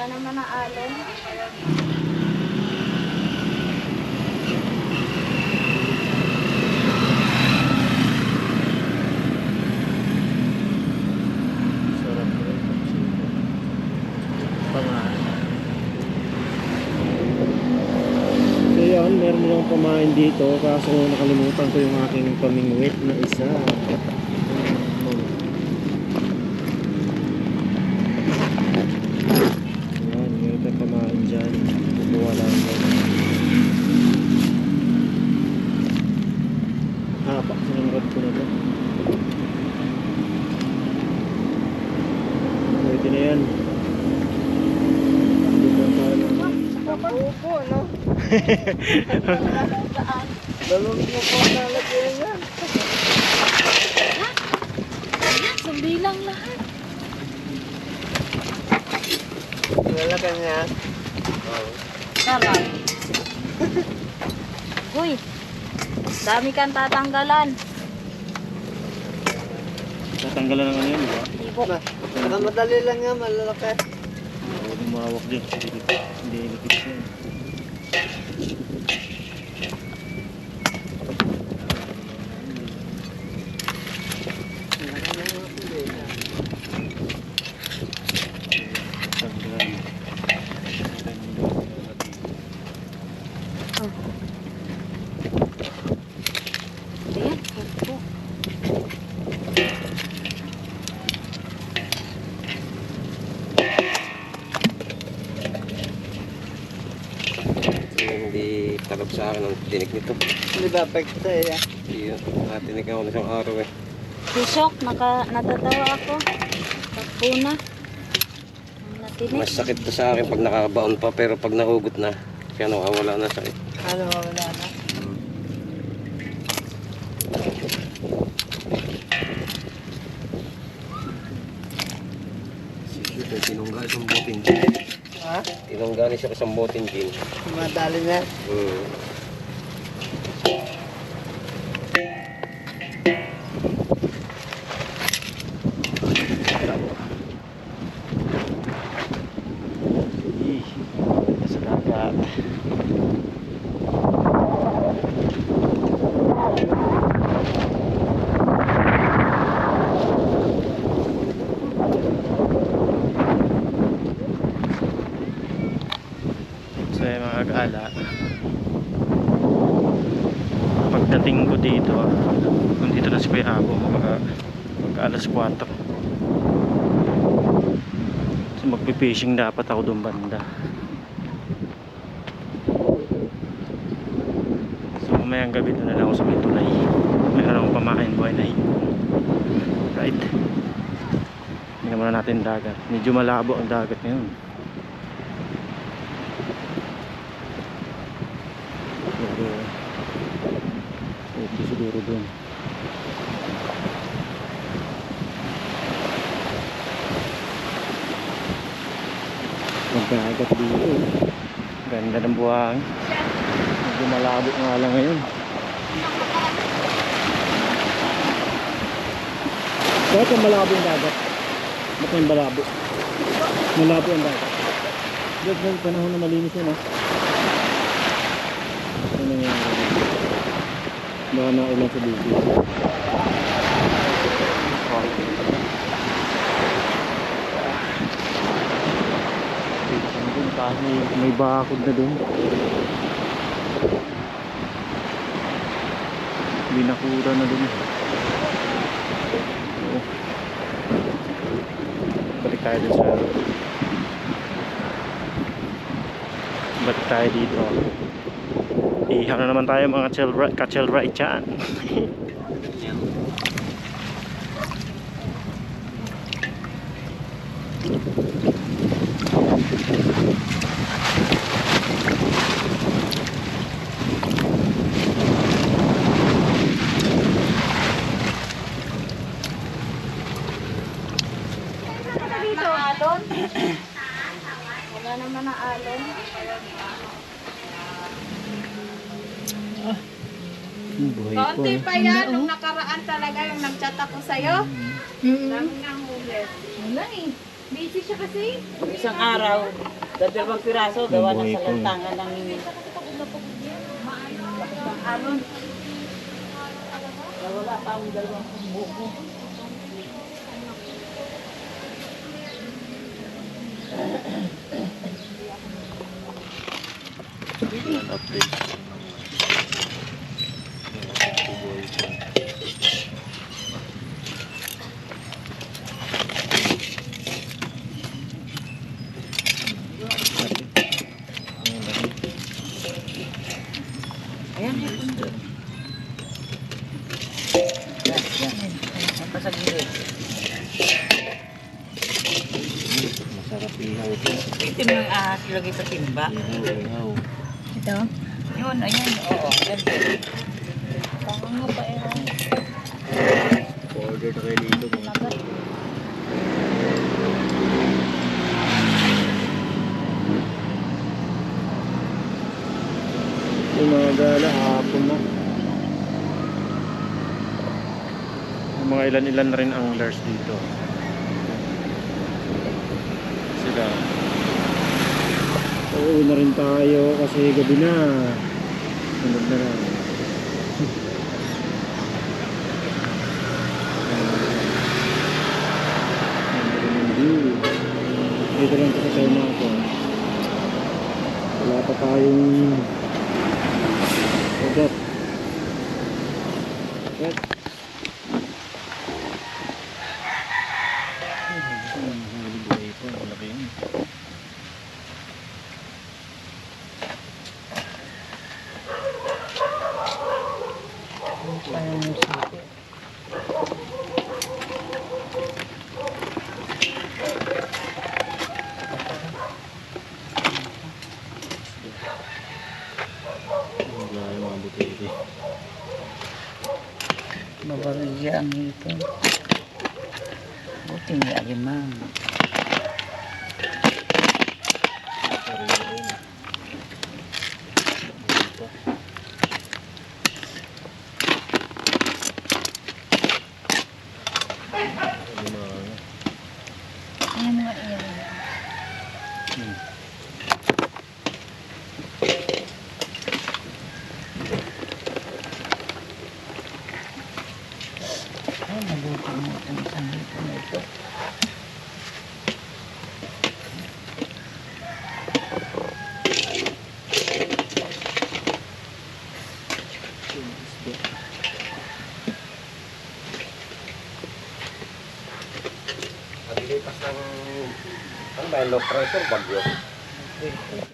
Wala naman ang alon. Sarap ko rin. Pamain. So yun, meron lang pamain dito. Kaso nakalimutan ko yung aking pamingwit na isa. Ayan, may pamain dyan. Kukuha lang yun. Hapak, sinunod ko na ito. Pwede na yan. Upo, no? Dalawang mo po nalagyan yan. Ayan, sumbilang lahat. Nalagyan niya. Sarap. Uy, dami kang tatanggalan. Tatanggalan na nga yun, di ba? Ibok. Madali lang yan, malalaki. Huwag umawak din. Hindi likit siya. Tanggalan. Ayan, upo. Hindi talab sa akin ang tinik nito. Hindi ba pekta eh? Yun, natinig ako na isang araw eh. Sisok, natatawa ako. Pagpuna. Natinig. Mas sakit to sa akin pag nakabaon pa, pero pag nahugot na, kaya nawawala na sakit. Ano, wala na. Ito, tinunggal isang botin gin. Ha? Tinunggal siya isang botin gin. Madali na. Sa dagat. So yung mga gala, pagdating ko dito, kung dito na si Kuya Abo, mag alas 4. So magpipishing dapat ako doon banda. So mamayang gabi doon na lang ako sa may tulay. Meron akong pamain buhay na hipon. Right. Tingnan muna natin dagat. Medyo malabo ang dagat ngayon. Pero okay siguro doon. Magdagat dito. Ganda ng buhangin. Medyo malabo nga lang ngayon. Bakit ang malabo yung dagat? Bakit yung malabo? Malabo ang dagat. Bakit yung panahon na malinis yun, ha? Ano nangyari? Baka naulan sa dito. May bakod na dun. Binakura na dun. So, balik tayo dun sa balik tayo dito. Ihaw na naman tayo mga ka-chel-right dyan. Dito, alon. Wala naman ang alon. Buhay ko. Kaunti pa yan, nung nakaraan talaga yung nag-chat ako sa'yo. Dami nga huli. Wala eh. Busy siya kasi. Isang araw, dalawang piraso, gawa ng Buhay ko. salantangan ng alon. Wala pa akong dalawang buko. Yan, update. Buhay ko. Ayan, ito. Yan. Ang pasagilid. Masarap ihaw ito. Itim ng ahas, ilagay sa timba. Ihaw. Ito. Yun, ayan, oo. Yan. Pangango pa eh. Order na kayo dito. Umaga, hapon na. Yung mga ilan-ilan na rin anglers dito. Sila. Oo na rin tayo kasi gabi na. Sunod na lang. Dito lang sa tayo natin. Wala pa tayong ugat. Ugat. Buhay po, malaki yun. Parang musiko. Wala yung mga butili. Mabarigya ang ito. Buti may alimang. Ayan mga iyan. Ay, naluto mo itong isang hito na ito. Naglilipas ng, ano ba, low pressure, bagyo.